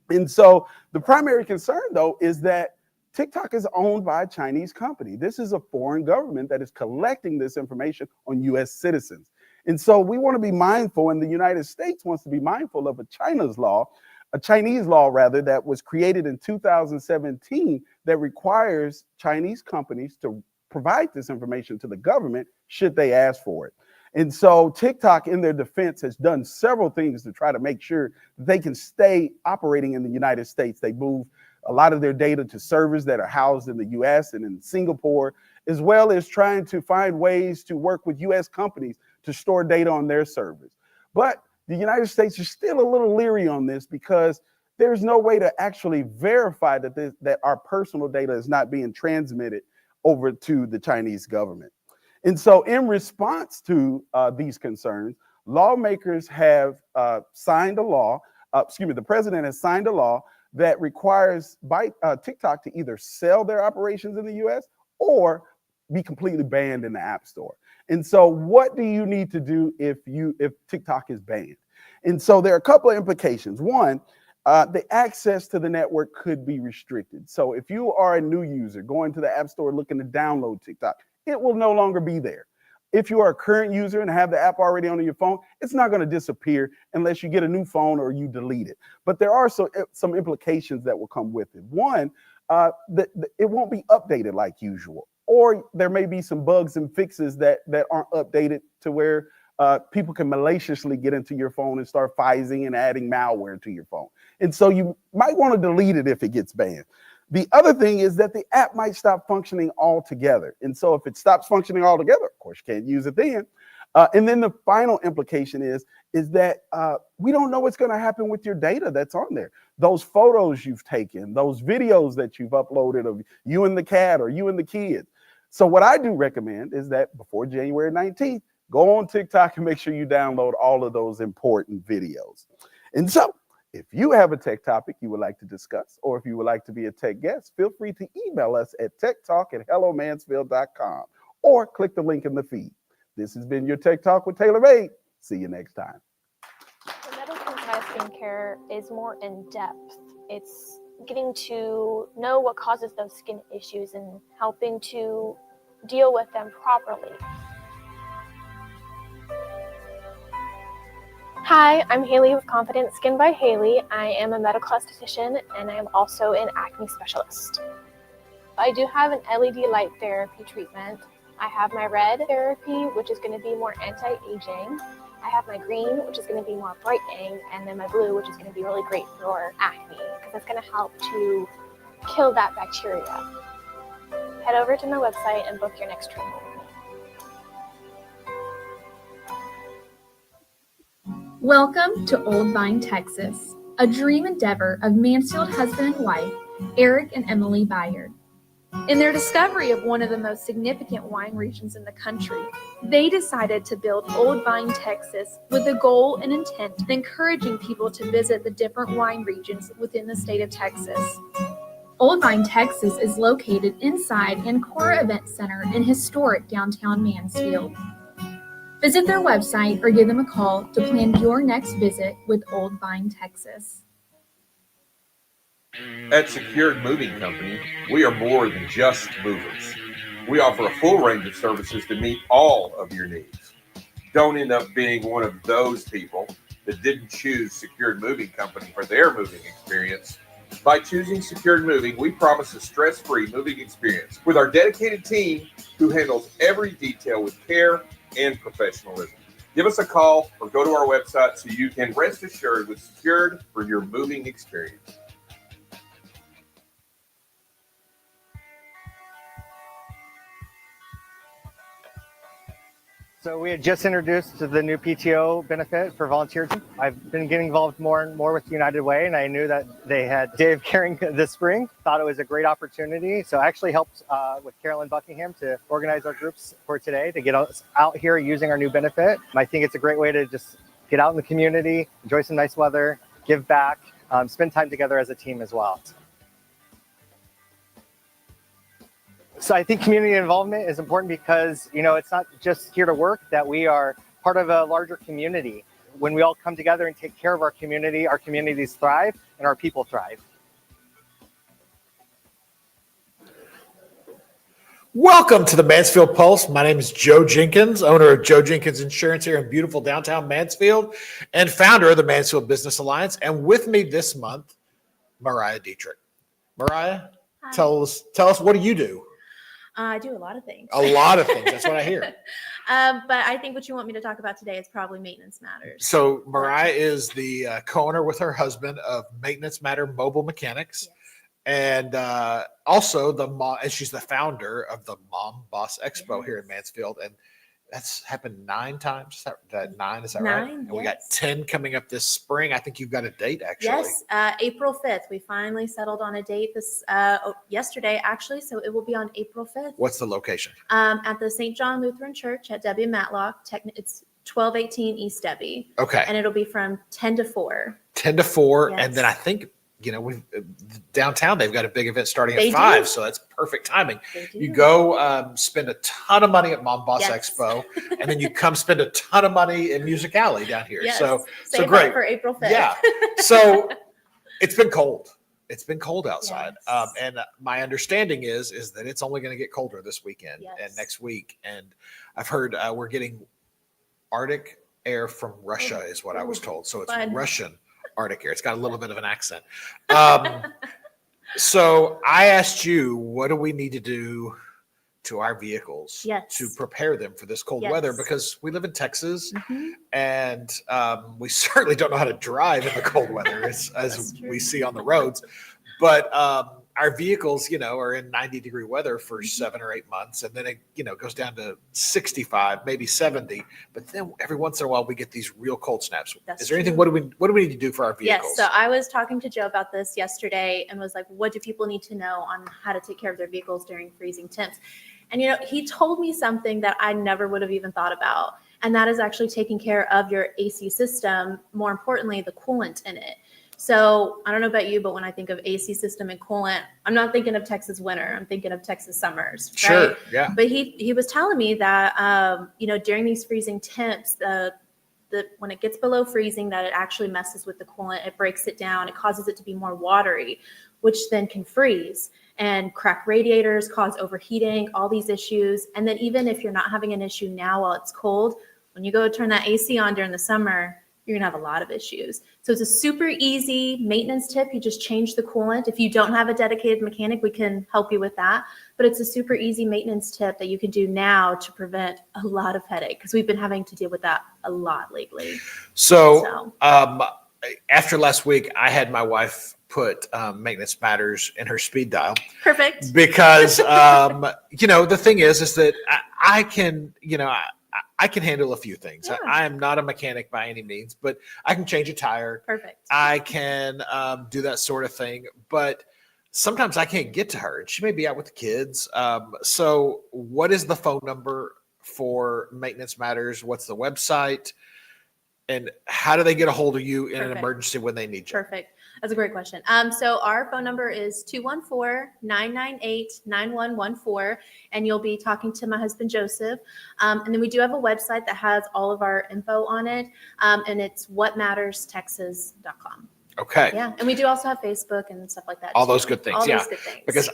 And so the primary concern, though, is that TikTok is owned by a Chinese company. This is a foreign government that is collecting this information on U.S. citizens. And so we want to be mindful, and the United States wants to be mindful of a Chinese law that was created in 2017 that requires Chinese companies to provide this information to the government should they ask for it. And so TikTok, in their defense, has done several things to try to make sure they can stay operating in the United States. They move a lot of their data to servers that are housed in the US and in Singapore, as well as trying to find ways to work with US companies to store data on their servers. But the United States is still a little leery on this because there's no way to actually verify that our personal data is not being transmitted over to the Chinese government. And so in response to these concerns, lawmakers have signed a law, the president has signed a law that requires TikTok to either sell their operations in the US or be completely banned in the App Store. And so what do you need to do if TikTok is banned? And so there are a couple of implications. One, the access to the network could be restricted. So if you are a new user going to the App Store looking to download TikTok, it will no longer be there. If you are a current user and have the app already on your phone, it's not going to disappear unless you get a new phone or you delete it. But there are some implications that will come with it. One, it won't be updated like usual, or there may be some bugs and fixes that aren't updated to where people can maliciously get into your phone and start phishing and adding malware to your phone. And so you might want to delete it if it gets banned. The other thing is that the app might stop functioning altogether. And so if it stops functioning altogether, of course, you can't use it then. And then the final implication is that we don't know what's going to happen with your data that's on there. Those photos you've taken, those videos that you've uploaded of you and the cat or you and the kids. So what I do recommend is that before January 19th, go on TikTok and make sure you download all of those important videos. And so If you have a tech topic you would like to discuss, or if you would like to be a tech guest, feel free to email us at techtalk@hellomansfield.com or click the link in the feed. This has been your Tech Talk with Taylor Made. See you next time. The medical side of skincare is more in depth. It's getting to know what causes those skin issues and helping to deal with them properly. Hi, I'm Haley with Confident Skin by Haley. I am a medical esthetician and I am also an acne specialist. I do have an LED light therapy treatment. I have my red therapy, which is going to be more anti-aging. I have my green, which is going to be more brightening, and then my blue, which is going to be really great for acne because it's going to help to kill that bacteria. Head over to my website and book your next treatment with me. Welcome to Old Vine, Texas, a dream endeavor of Mansfield husband and wife, Eric and Emily Byard. In their discovery of one of the most significant wine regions in the country, they decided to build Old Vine, Texas, with the goal and intent of encouraging people to visit the different wine regions within the state of Texas. Old Vine, Texas is located inside Ancora Event Center in historic downtown Mansfield. Visit their website or give them a call to plan your next visit with Old Vine, Texas. At Secured Moving Company, we are more than just movers. We offer a full range of services to meet all of your needs. Don't end up being one of those people that didn't choose Secured Moving Company for their moving experience. By choosing Secured Moving, we promise a stress-free moving experience with our dedicated team who handles every detail with care and professionalism. Give us a call or go to our website so you can rest assured with Secured for your moving experience. So we had just introduced the new PTO benefit for volunteers. I've been getting involved more and more with United Way, and I knew that they had Day of Caring this spring. Thought it was a great opportunity. So I actually helped with Carolyn Buckingham to organize our groups for today to get us out here using our new benefit. I think it's a great way to just get out in the community, enjoy some nice weather, give back, spend time together as a team as well. So I think community involvement is important because, it's not just here to work, that we are part of a larger community. When we all come together and take care of our communities thrive and our people thrive. Welcome to the Mansfield Pulse. My name is Joe Jenkins, owner of Joe Jenkins Insurance here in beautiful downtown Mansfield and founder of the Mansfield Business Alliance. And with me this month, Mariah Dietrich. Mariah, tell us, what do you do? I do a lot of things. A lot of things. That's what I hear. But I think what you want me to talk about today is probably maintenance matters. So Mariah is the co-owner with her husband of Maintenance Matter Mobile Mechanics. Yes. And also and she's the founder of the Mom Boss Expo here in Mansfield. And that's happened 9 times. Is that right? And we got 10 coming up this spring. I think you've got a date, actually. Yes, April 5th. We finally settled on a date yesterday, actually. So it will be on April 5th. What's the location? At the St. John Lutheran Church at Debbie Matlock. It's 1218 East Debbie. Okay. And it'll be from 10 to 4. 10 to 4. Yes. And then I think, downtown, they've got a big event starting at 5. So that's perfect timing. You go spend a ton of money at Mom Boss Expo, and then you come spend a ton of money in Music Alley down here. Yes. So Save great. up for April 5th. Yeah. So it's been cold. It's been cold outside. Yes. And my understanding is that it's only going to get colder this weekend and next week. And I've heard we're getting Arctic air from Russia is what I was told. So it's Russian Arctic air. It's got a little bit of an accent. So I asked you, what do we need to do to our vehicles to prepare them for this cold weather? Because we live in Texas and we certainly don't know how to drive in the cold weather as we see on the roads. But our vehicles, are in 90-degree weather for 7 or 8 months, and then it, goes down to 65, maybe 70. But then every once in a while, we get these real cold snaps. Is there anything? What do we need to do for our vehicles? Yes. So I was talking to Joe about this yesterday, and was like, "What do people need to know on how to take care of their vehicles during freezing temps?" And he told me something that I never would have even thought about, and that is actually taking care of your AC system. More importantly, the coolant in it. So I don't know about you, but when I think of AC system and coolant, I'm not thinking of Texas winter. I'm thinking of Texas summers. Sure. Right? Yeah. But he was telling me that during these freezing temps, when it gets below freezing, that it actually messes with the coolant. It breaks it down. It causes it to be more watery, which then can freeze and crack radiators, cause overheating, all these issues. And then even if you're not having an issue now while it's cold, when you go turn that AC on during the summer, you're gonna have a lot of issues. So it's a super easy maintenance tip. You just change the coolant. If you don't have a dedicated mechanic, we can help you with that. But it's a super easy maintenance tip that you can do now to prevent a lot of headache, because we've been having to deal with that a lot lately. So after last week, I had my wife put Maintenance Matters in her speed dial. Perfect. Because, the thing is that I can, I can handle a few things. Yeah. I am not a mechanic by any means, but I can change a tire. Perfect. I can do that sort of thing. But sometimes I can't get to her, and she may be out with the kids. So what is the phone number for Maintenance Matters? What's the website? And how do they get a hold of you in an emergency when they need you? Perfect. That's a great question. So our phone number is 214-998-9114, and you'll be talking to my husband, Joseph. And then we do have a website that has all of our info on it, and it's whatmatterstexas.com. Okay. Yeah, and we do also have Facebook and stuff like that. All too. those good things. All Yeah. those good things. Because,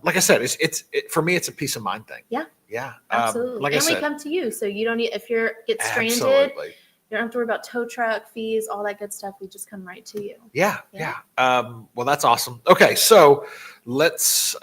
like I said, for me, it's a peace of mind thing. Yeah. Yeah. Absolutely. Like and I we said, come to you, so you don't need, if you get stranded, absolutely. you don't have to worry about tow truck fees, all that good stuff. We just come right to you. Yeah. Well, that's awesome. Okay, so let's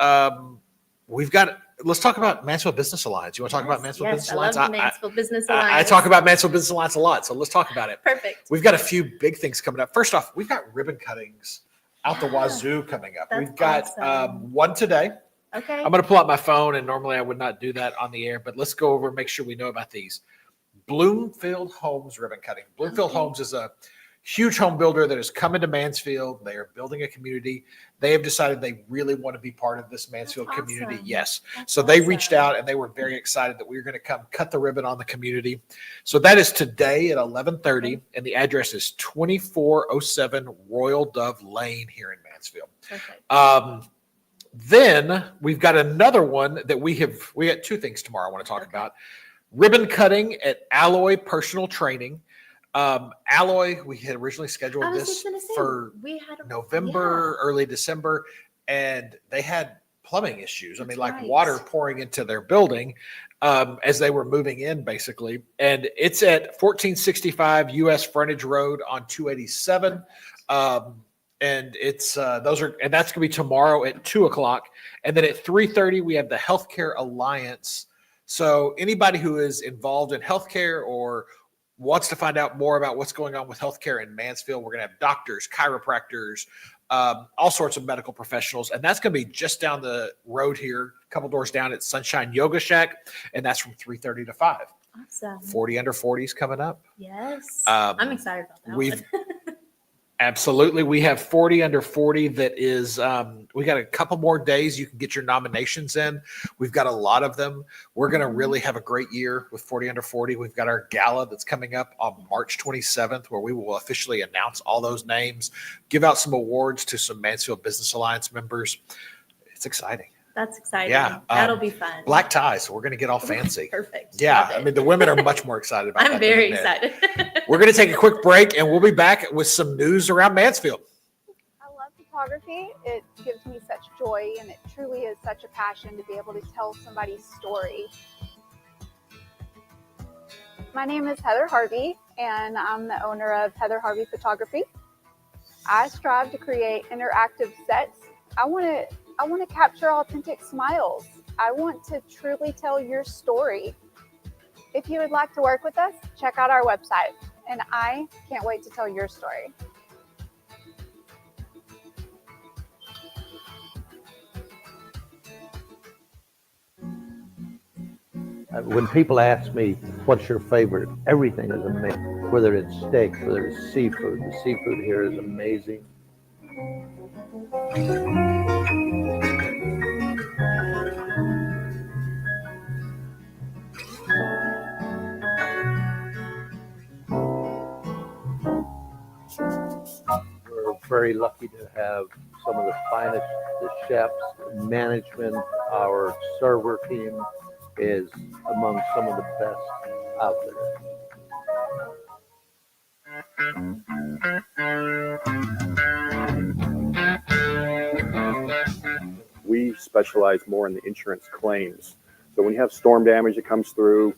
let's talk about Mansfield Business Alliance. You want to talk about Mansfield Business Alliance? I love the Mansfield Business Alliance. I talk about Mansfield Business Alliance a lot, so let's talk about it. Perfect. We've got a few big things coming up. First off, we've got ribbon cuttings out the wazoo coming up. That's We've got awesome. one today. Okay. I'm going to pull out my phone, and normally I would not do that on the air, but let's go over and make sure we know about these. Bloomfield Homes ribbon cutting. Bloomfield Homes is a huge home builder that has come into Mansfield. They are building a community. They have decided they really want to be part of this Mansfield community. Yes. So they reached out, and they were very excited that we were going to come cut the ribbon on the community. So that is today at 11:30, and the address is 2407 Royal Dove Lane here in Mansfield. Perfect. Then we've got another one that we got two things tomorrow I want to talk about. Ribbon cutting at Alloy Personal Training. Alloy, we had originally scheduled this for November, early December, and they had plumbing issues. Water pouring into their building as they were moving in, basically. And it's at 1465 US Frontage Road on 287. And it's that's going to be tomorrow at 2:00, and then at 3:30 we have the Healthcare Alliance. So anybody who is involved in healthcare or wants to find out more about what's going on with healthcare in Mansfield, we're going to have doctors, chiropractors, all sorts of medical professionals, and that's going to be just down the road here, a couple doors down at Sunshine Yoga Shack, and that's from 3:30 to 5. Awesome. 40 under 40s coming up. Yes. I'm excited about that. Absolutely. We have 40 under 40 that is, we got a couple more days. You can get your nominations in. We've got a lot of them. We're going to really have a great year with 40 under 40. We've got our gala that's coming up on March 27th, where we will officially announce all those names, give out some awards to some Mansfield Business Alliance members. It's exciting. That's exciting. Yeah. That'll be fun. Black ties. So we're going to get all fancy. Perfect. Yeah. I mean, the women are much more excited about that. I'm very excited. We're going to take a quick break, and we'll be back with some news around Mansfield. I love photography. It gives me such joy, and it truly is such a passion to be able to tell somebody's story. My name is Heather Harvey, and I'm the owner of Heather Harvey Photography. I strive to create interactive sets. I want to capture authentic smiles. I want to truly tell your story. If you would like to work with us, check out our website, and I can't wait to tell your story. When people ask me, what's your favorite? Everything is amazing. Whether it's steak, whether it's seafood. The seafood here is amazing. We're very lucky to have some of the finest, the chefs, management, our server team is among some of the best out there. We specialize more in the insurance claims. So when you have storm damage that comes through,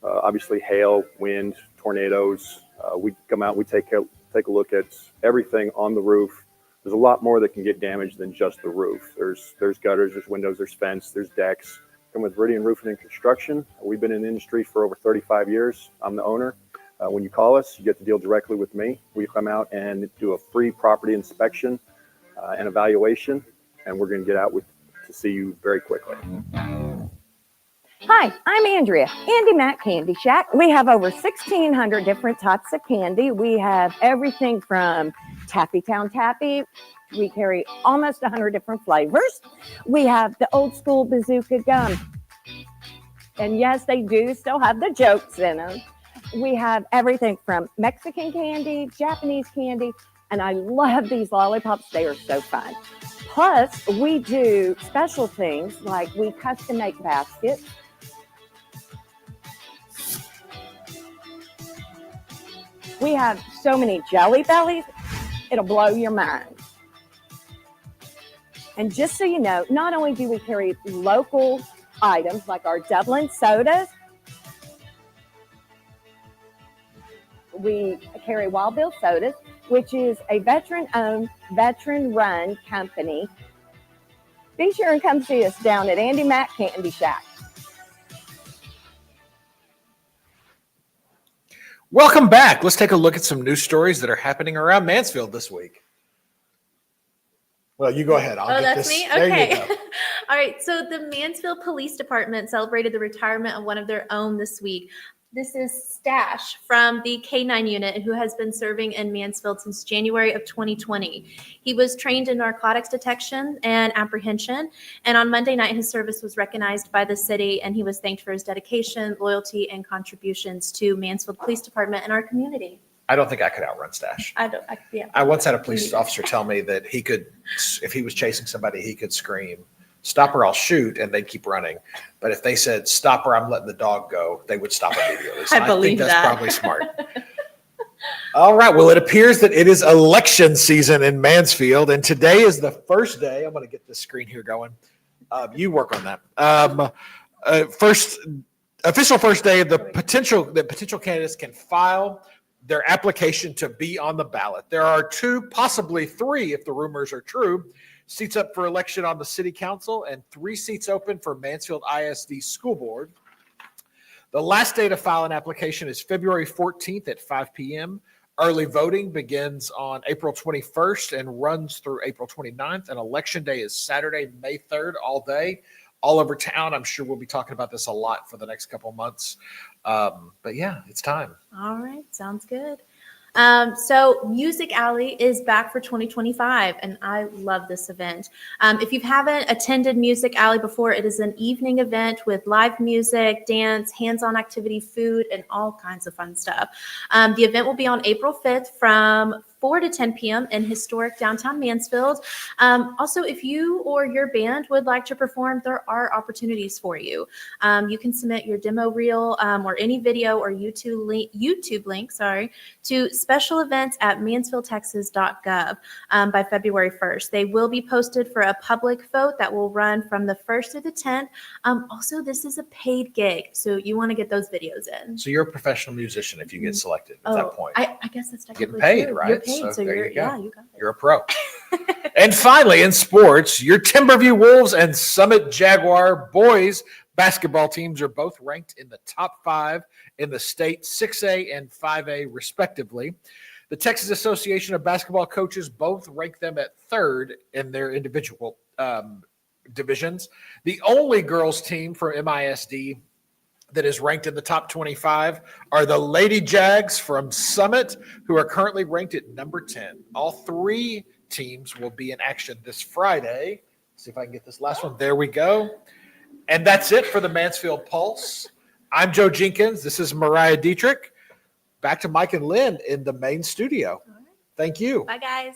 obviously hail, wind, tornadoes, we come out, we take a look at everything on the roof. There's a lot more that can get damaged than just the roof. There's gutters, there's windows, there's fence, there's decks. Come with Viridian Roofing and Construction. We've been in the industry for over 35 years. I'm the owner. When you call us, you get to deal directly with me. We come out and do a free property inspection and evaluation, and we're going to get out to see you very quickly. Hi, I'm Andrea, Andy Mac Candy Shack. We have over 1,600 different types of candy. We have everything from Taffy Town Taffy. We carry almost 100 different flavors. We have the old school bazooka gum. And yes, they do still have the jokes in them. We have everything from Mexican candy, Japanese candy, and I love these lollipops. They are so fun. Plus, we do special things like we custom make baskets. We have so many Jelly Bellies, it'll blow your mind. And just so you know, not only do we carry local items like our Dublin sodas, we carry Wild Bill Sodas, which is a veteran-owned, veteran-run company. Be sure and come see us down at Andy Mac Candy Shack. Welcome back. Let's take a look at some news stories that are happening around Mansfield this week. Well, you go ahead. That's me? Okay. All right. So the Mansfield Police Department celebrated the retirement of one of their own this week. This is Stash from the K9 unit, who has been serving in Mansfield since January of 2020. He was trained in narcotics detection and apprehension, and on Monday night, his service was recognized by the city, and he was thanked for his dedication, loyalty, and contributions to Mansfield Police Department and our community. I don't think I could outrun Stash. I once had a police officer tell me that he could, if he was chasing somebody, he could scream, "Stop or I'll shoot," and they'd keep running. But if they said, "Stop or I'm letting the dog go," they would stop immediately. So I think that's probably smart. All right. Well, it appears that it is election season in Mansfield, and today is the first day. I'm going to get this screen here going. You work on that. Official first day of the potential candidates can file their application to be on the ballot. There are 2, possibly 3, if the rumors are true, seats up for election on the city council and 3 seats open for Mansfield ISD School Board. The last day to file an application is February 14th at 5 p.m. Early voting begins on April 21st and runs through April 29th. And election day is Saturday, May 3rd, all day, all over town. I'm sure we'll be talking about this a lot for the next couple months. But yeah, it's time. All right. Sounds good. So Music Alley is back for 2025, and I love this event. If you haven't attended Music Alley before, it is an evening event with live music, dance, hands-on activity, food, and all kinds of fun stuff. The event will be on April 5th from 4 to 10 p.m. in historic downtown Mansfield. Also, if you or your band would like to perform, there are opportunities for you. You can submit your demo reel or any video or YouTube link, to special events at mansfieldtexas.gov by February 1st. They will be posted for a public vote that will run from the 1st through the 10th. Also, this is a paid gig, so you want to get those videos in. So you're a professional musician if you get selected at that point. I guess that's technically getting paid, true. right? You're paid, so there you go. Yeah, you got it. You're a pro. And finally, in sports, your Timberview Wolves and Summit Jaguar boys basketball teams are both ranked in the top 5 in the state, 6A and 5A respectively. The Texas Association of Basketball Coaches both rank them at 3rd in their individual divisions. The only girls team for MISD that is ranked in the top 25 are the Lady Jags from Summit, who are currently ranked at number 10. All 3 teams will be in action this Friday. Let's see if I can get this last one. There we go. And that's it for the Mansfield Pulse. I'm Joe Jenkins. This is Mariah Dietrich. Back to Mike and Lynn in the main studio. Thank you. Bye, guys.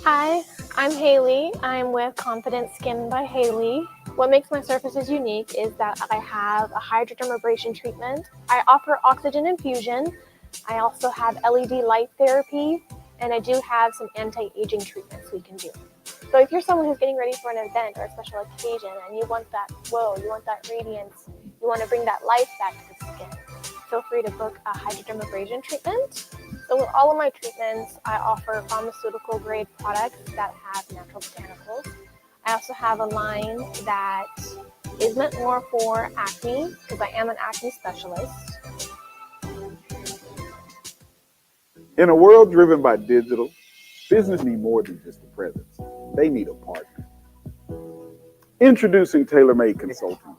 Hi, I'm Haley. I'm with Confident Skin by Haley. What makes my surfaces unique is that I have a hydrodermabrasion treatment. I offer oxygen infusion. I also have LED light therapy, and I do have some anti-aging treatments we can do. So if you're someone who's getting ready for an event or a special occasion and you want that glow, you want that radiance, you want to bring that life back to the skin, feel free to book a hydrodermabrasion treatment. So with all of my treatments, I offer pharmaceutical grade products that have natural botanicals. I also have a line that is meant more for acne because I am an acne specialist. In a world driven by digital, business need more than just a presence. They need a partner. Introducing TaylorMade Consulting,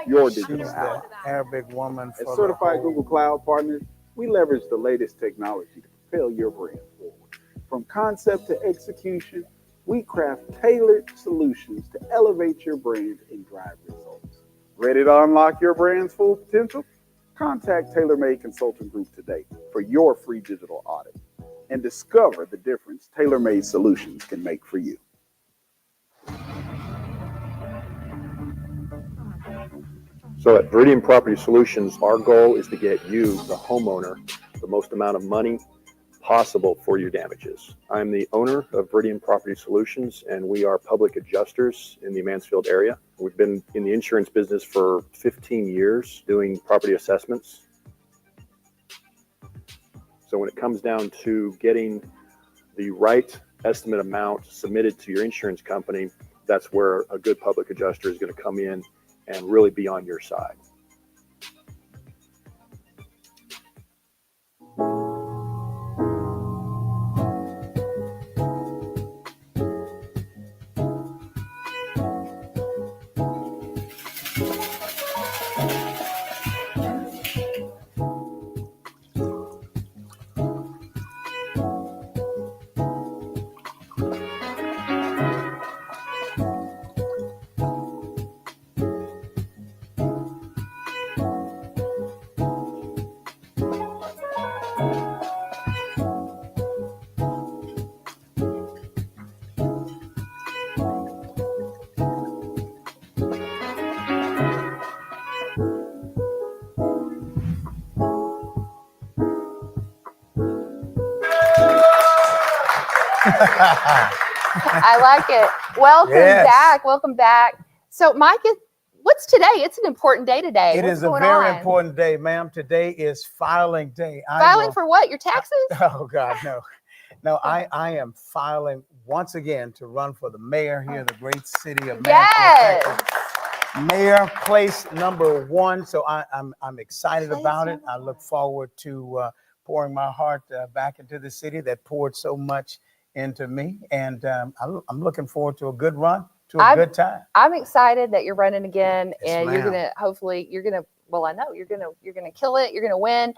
your digital ally. Arabic woman. As certified Google Cloud partners, we leverage the latest technology to propel your brand forward. From concept to execution, we craft tailored solutions to elevate your brand and drive results. Ready to unlock your brand's full potential? Contact TaylorMade Consulting Group today for your free digital audit and discover the difference TaylorMade solutions can make for you. So at Viridian Property Solutions, our goal is to get you, the homeowner, the most amount of money possible for your damages. I'm the owner of Viridian Property Solutions, and we are public adjusters in the Mansfield area. We've been in the insurance business for 15 years doing property assessments. So when it comes down to getting the right estimate amount submitted to your insurance company, that's where a good public adjuster is going to come in and really be on your side. I like it. Welcome back. Welcome back. So, Mike, what's today? It's an important day today. It is a very important day, ma'am. Today is filing day. Filing for what? Your taxes? Oh, God, no. No, I am filing once again to run for the mayor here in the great city of Mansfield, Texas. Mayor, place number 1. So I'm excited about it. I look forward to pouring my heart back into the city that poured so much into me. And I'm looking forward to a good run, to a good time. I'm excited that you're running again, Yes, and ma'am. you're gonna hopefully well, I know you're gonna kill it. You're gonna win.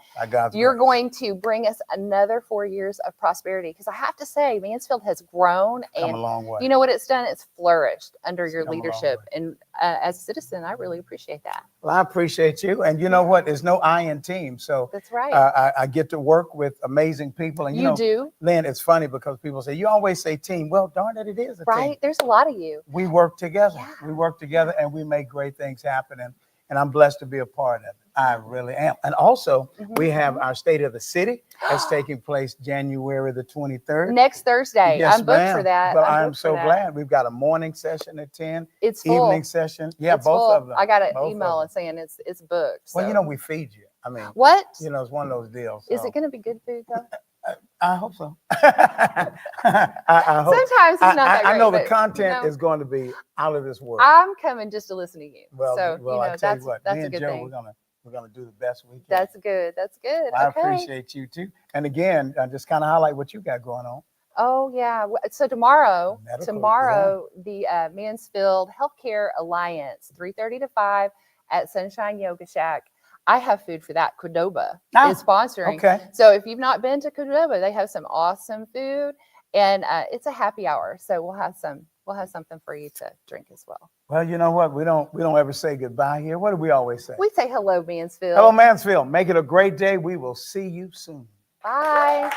You're going to bring us another 4 years of prosperity, because I have to say, Mansfield has grown and come a long way. You know what it's done? It's flourished under your leadership, and as a citizen, I really appreciate that. Well, I appreciate you, and you know what? There's no I in team, so that's right. I get to work with amazing people, and you know, do. Lynn, it's funny because people say you always say team. Well, darn it, it is a team. There's a lot of you. We work together. Yeah. We work together, and we make great things happen. And I'm blessed to be a part of it. I really am. And also, we have our State of the City that's taking place January the 23rd. Next Thursday. Yes, I'm booked for that. But I'm so glad. We've got a morning session at 10. It's full. Evening session. Yeah, it's both full. of them. I got an email saying it's booked. Well, so. you know, we feed you. I mean, what? You know, it's one of those deals. So. Is it going to be good food, though? I hope so. I hope. Sometimes it's not that great. I know the content is going to be out of this world. I'm coming just to listen to you. Well, so, well, you know, I tell you what, that's me a and good Joe, thing. we're gonna do the best we can. That's good. That's good. Well, okay. I appreciate you too. And again, just kind of highlight what you got going on. Oh yeah. So tomorrow, the Mansfield Healthcare Alliance, 3:30 to 5 at Sunshine Yoga Shack. I have food for that. Qdoba is sponsoring. Okay. So if you've not been to Qdoba, they have some awesome food, and it's a happy hour. So we'll have something for you to drink as well. Well, you know what? We don't ever say goodbye here. What do we always say? We say hello, Mansfield. Hello, Mansfield. Make it a great day. We will see you soon. Bye.